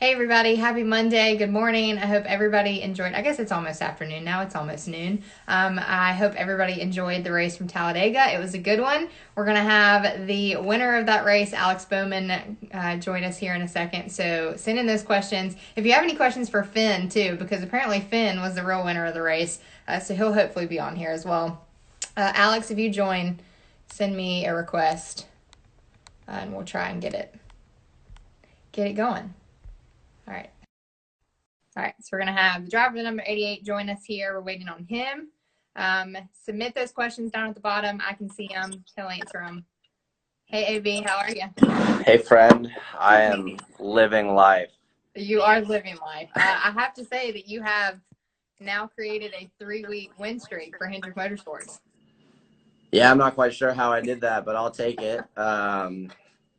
Hey everybody, happy Monday. Good morning. I hope everybody enjoyed. I guess it's almost afternoon now. It's almost noon. I hope everybody enjoyed the race from Talladega. It was a good one. We're going to have the winner of that race, Alex Bowman, join us here in a second. So send in those questions. If you have any questions for Finn too, because apparently Finn was the real winner of the race. So he'll hopefully be on here as well. Alex, if you join, send me a request and we'll try and get it going. All right. All right, so we're going to have the driver number 88 join us here. We're waiting on him. Submit those questions down at the bottom. I can see them. He'll answer them. Hey, AB, how are you? Hey, friend. I am living life. You are living life. I have to say that you have now created a 3-week win streak for Hendrick Motorsports. Yeah, I'm not quite sure how I did that, but I'll take it.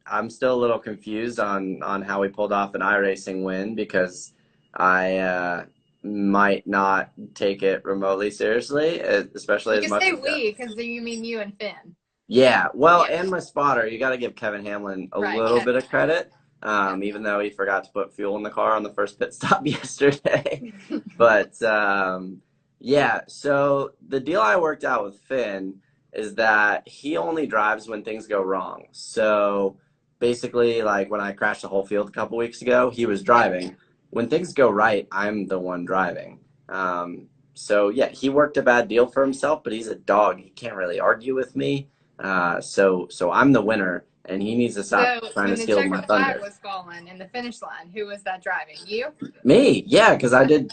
I'm still a little confused on how we pulled off an iRacing win because I might not take it remotely seriously, especially You as can much say as we because you mean you and Finn. Yeah, well, Yeah. and my spotter, you got to give Kevin Hamlin a Right, little Kevin. bit of credit, even though he forgot to put fuel in the car on the first pit stop yesterday. But yeah, so the deal I worked out with Finn is that he only drives when things go wrong. So basically, like when I crashed the whole field a couple weeks ago, he was driving. When things go right, I'm the one driving. So yeah, he worked a bad deal for himself, but he's a dog. He can't really argue with me. So I'm the winner, and he needs to stop So trying to when the steal my checkered flag thunder. was falling in the finish line, who was that driving? You? Me, yeah, because I did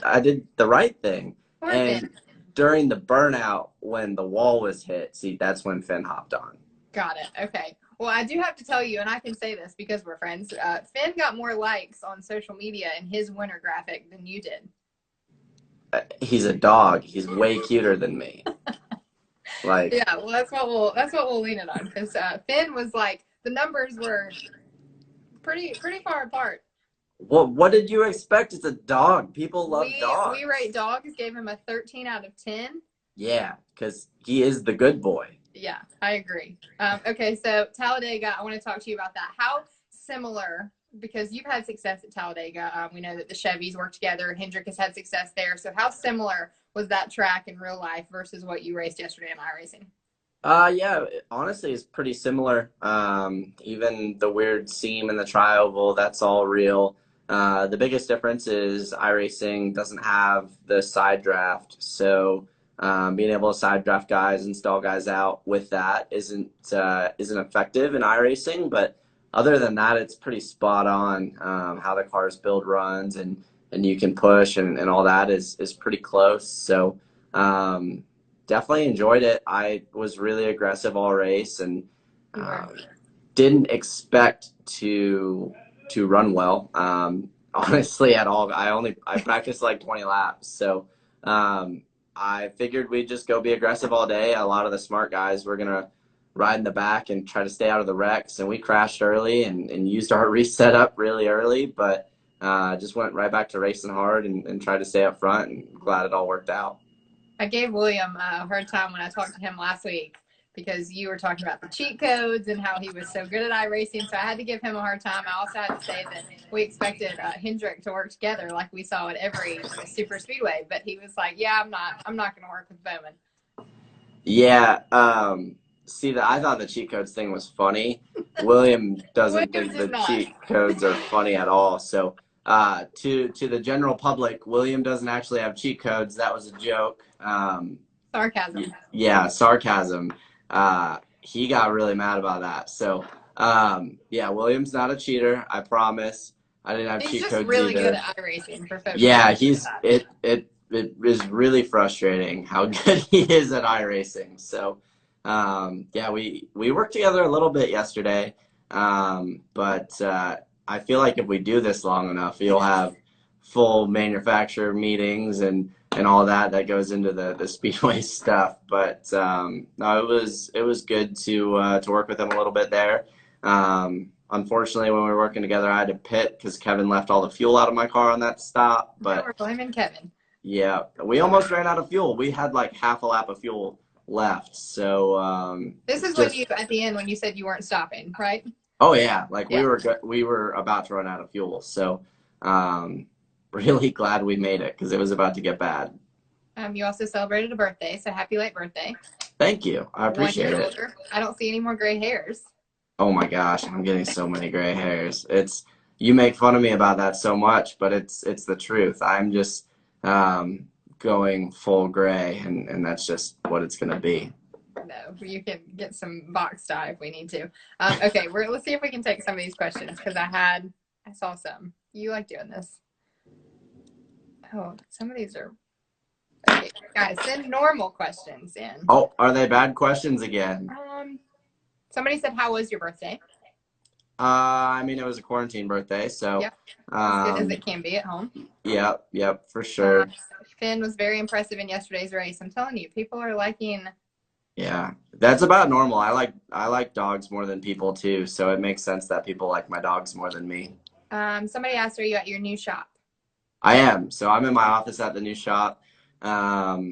the right thing. Or Finn? And during the burnout, when the wall was hit, see, that's when Finn hopped on. Got it. Okay. Well, I do have to tell you, and I can say this because we're friends. Finn got more likes on social media in his winter graphic than you did. He's a dog. He's way cuter than me. Like, Yeah. Well, that's what we'll lean it on because Finn was like the numbers were pretty far apart. what did you expect? It's a dog. People love We dogs. rate dogs. Gave him a 13 out of 10. Yeah, because he is the good boy. Yeah, I agree. Okay, so Talladega, I want to talk to you about that. How similar, because you've had success at Talladega. We know that the Chevys work together. Hendrick has had success there. So how similar was that track in real life versus what you raced yesterday in iRacing? Yeah, honestly, it's pretty similar. Even the weird seam in the tri-oval, that's all real. The biggest difference is iRacing doesn't have the side draft, so being able to side draft guys and stall guys out with that isn't effective in iRacing. But other than that, it's pretty spot on. How the cars build runs and you can push and all that is pretty close. So. Definitely enjoyed it. I was really aggressive all race and um, didn't expect to run well. Honestly, at all. I practiced like 20 laps, so I figured we'd just go be aggressive all day. A lot of the smart guys were gonna ride in the back and try to stay out of the wrecks, and we crashed early and used our reset up really early, but just went right back to racing hard and tried to stay up front. And glad it all worked out. I gave William a hard time when I talked to him last week because you were talking about the cheat codes and how he was so good at iRacing. So I had to give him a hard time. I also had to say that we expected Hendrick to work together like we saw at every super speedway. But he was like, "Yeah, I'm not going to work with Bowman." Yeah. See, I thought the cheat codes thing was funny. William doesn't William think the does not. cheat codes are funny at all. So, to the general public, William doesn't actually have cheat codes. That was a joke. Sarcasm. Yeah, sarcasm. He got really mad about that. So, yeah, William's not a cheater. I promise. I didn't have He's cheat just codes really good either. at iRacing for folks. Yeah, it is really frustrating how good he is at iRacing. So, yeah, we worked together a little bit yesterday, but I feel like if we do this long enough, you'll have full manufacturer meetings and all that goes into the speedway stuff. But no, it was good to work with him a little bit there. Unfortunately, when we were working together, I had to pit because Kevin left all the fuel out of my car on that stop. Now But we're blaming Kevin. yeah, we almost ran out of fuel. We had like half a lap of fuel left. So This is when just you at the end when you said you weren't stopping, right? oh yeah, like Yeah. we were about to run out of fuel. So Really glad we made it because it was about to get bad. You also celebrated a birthday, so happy late birthday. Thank you. I One appreciate year it. older. I don't see any more gray hairs. Oh my gosh, I'm getting so many gray hairs. You make fun of me about that so much, but it's the truth. I'm just going full gray, and that's just what it's gonna be. No, you can get some box dye if we need to. Okay, let's see if we can take some of these questions because I saw some. You like doing this. Oh, some of these are okay. Guys, send normal questions in. Oh, are they bad questions again? Somebody said, "How was your birthday?" I mean, it was a quarantine birthday, so Yep, as good as um, it can be at home. yep, for Uh, sure. Finn was very impressive in yesterday's race. I'm telling you, people are liking. Yeah, that's about normal. I like dogs more than people too, so it makes sense that people like my dogs more than me. Somebody asked, "Are you at your new shop?" I am. So I'm in my office at the new shop. That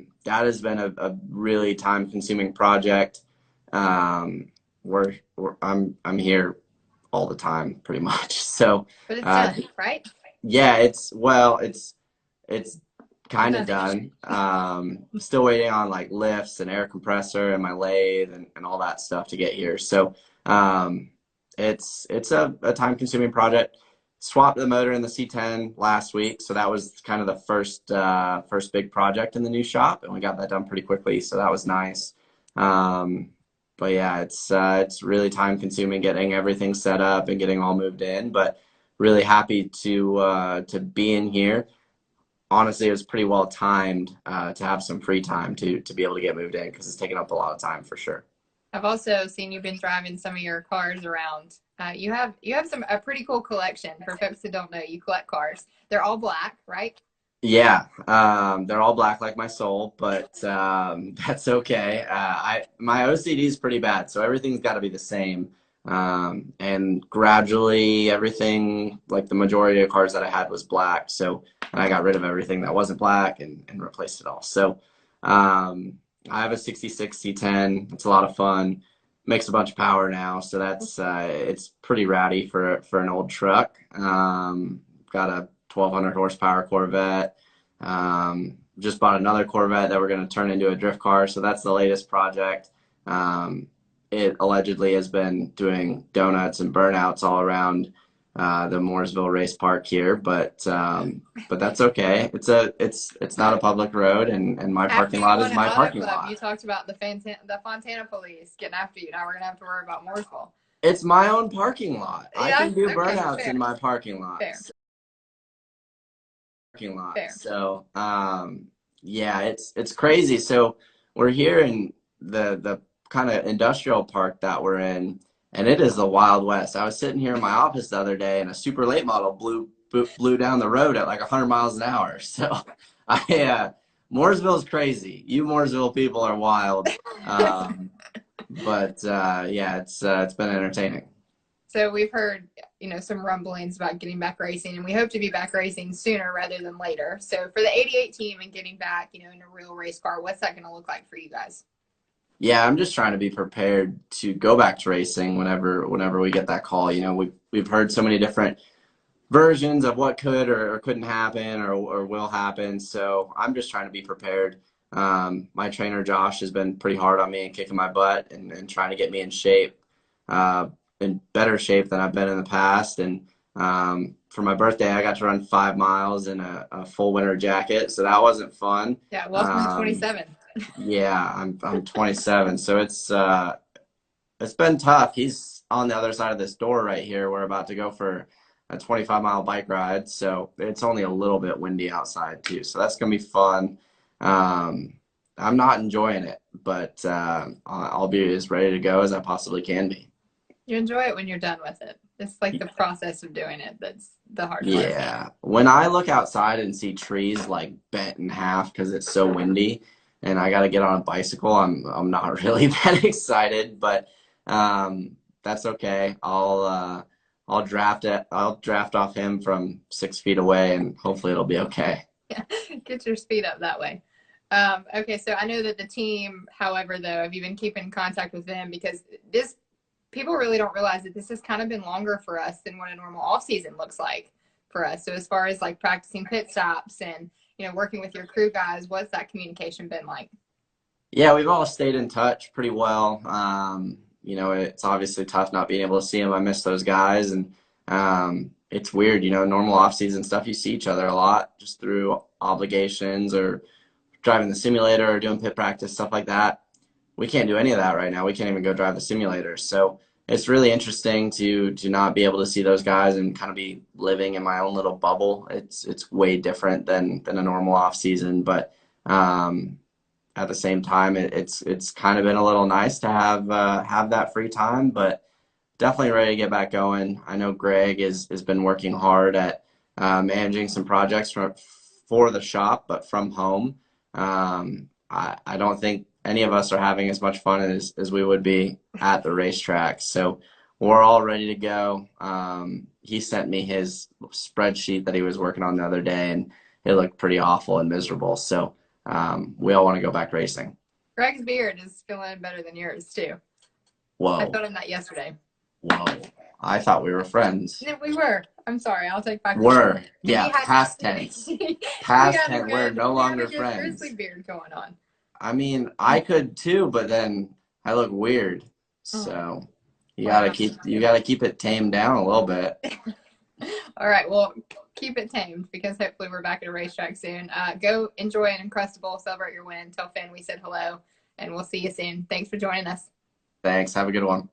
has been a really time-consuming project. Um, I'm here all the time, pretty much. So But it's uh, done, right? yeah, it's kind of done. Still waiting on like lifts and air compressor and my lathe and all that stuff to get here. So um, it's a time-consuming project. Swapped the motor in the C10 last week, so that was kind of the first big project in the new shop, and we got that done pretty quickly. So that was nice. Um, but yeah, it's really time-consuming getting everything set up and getting all moved in. But really happy to be in here. Honestly, it was pretty well timed to have some free time to be able to get moved in because it's taken up a lot of time for sure. I've also seen you've been driving some of your cars around. You have a pretty cool collection. For folks that don't know, you collect cars. They're all black, right? Yeah, they're all black like my soul, but that's okay. My OCD is pretty bad, so everything's got to be the same. And gradually, everything like the majority of cars that I had was black, so I got rid of everything that wasn't black and replaced it all. So I have a '66 C10. It's a lot of fun. Makes a bunch of power now, so that's it's pretty rowdy for an old truck. Got a 1200 horsepower Corvette. Just bought another Corvette that we're going to turn into a drift car. So that's the latest project. It allegedly has been doing donuts and burnouts all around the Mooresville Race Park here, but that's okay. It's not a public road, and my After parking you lot is won at my Auto parking Club, lot. you talked about the Fontana police getting after you. Now we're gonna have to worry about Mooresville. It's my own parking lot. I Yeah. can do Okay. burnouts in Fair. my parking lot. Fair. Parking lot. Fair. So yeah, it's crazy. So we're here in the kind of industrial park that we're in, and it is the Wild West. I was sitting here in my office the other day, and a super late model blew down the road at like 100 miles an hour. So Mooresville is crazy. You Mooresville people are wild. Um, but yeah, it's been entertaining. So we've heard, some rumblings about getting back racing, and we hope to be back racing sooner rather than later. So for the 88 team and getting back, in a real race car, what's that going to look like for you guys? Yeah, I'm just trying to be prepared to go back to racing whenever we get that call. We've heard so many different versions of what could or couldn't happen or will happen. So I'm just trying to be prepared. My trainer Josh has been pretty hard on me and kicking my butt and trying to get me in shape, in better shape than I've been in the past. And for my birthday, I got to run 5 miles in a full winter jacket, so that wasn't fun. Yeah, welcome to Um, 27. yeah, I'm 27, so it's been tough. He's on the other side of this door right here. We're about to go for a 25-mile bike ride, so it's only a little bit windy outside too. So that's gonna be fun. Um, I'm not enjoying it, but I'll be as ready to go as I possibly can be. You enjoy it when you're done with it. It's like the process of doing it that's the hard part. Yeah. When I look outside and see trees like bent in half because it's so windy and I got to get on a bicycle, I'm not really that excited, but that's okay. I'll draft it. I'll draft off him from 6 feet away and hopefully it'll be okay. Yeah, get your speed up that way. Okay, so I know that the team, however, though, have you been keeping in contact with them? Because people really don't realize that this has kind of been longer for us than what a normal off season looks like for us. So as far as like practicing pit stops and, working with your crew guys, what's that communication been like? Yeah, we've all stayed in touch pretty well. It's obviously tough not being able to see them. I miss those guys, and it's weird. Normal off-season stuff, you see each other a lot just through obligations or driving the simulator or doing pit practice, stuff like that. We can't do any of that right now. We can't even go drive the simulator. So it's really interesting to not be able to see those guys and kind of be living in my own little bubble. It's way different than a normal off season, but at the same time, it's kind of been a little nice to have that free time, but definitely ready to get back going. I know Greg has been working hard at managing some projects for the shop, but from home. I don't think any of us are having as much fun as we would be at the racetrack. So we're all ready to go. He sent me his spreadsheet that he was working on the other day, and it looked pretty awful and miserable. So we all want to go back racing. Greg's beard is feeling better than yours too. I Whoa, told him that yesterday. whoa. I thought we were friends. No, we were. I'm sorry. I'll take back. Were. Yeah, had, past tense. Past tense. We're no longer friends. Grizzly beard going on. I mean, I could too, but then I look weird. So you gotta keep it tamed down a little bit. All right, well, keep it tamed because hopefully we're back at a racetrack soon. Go enjoy an Uncrustable, celebrate your win. Tell Finn we said hello, and we'll see you soon. Thanks for joining us. Thanks. Have a good one.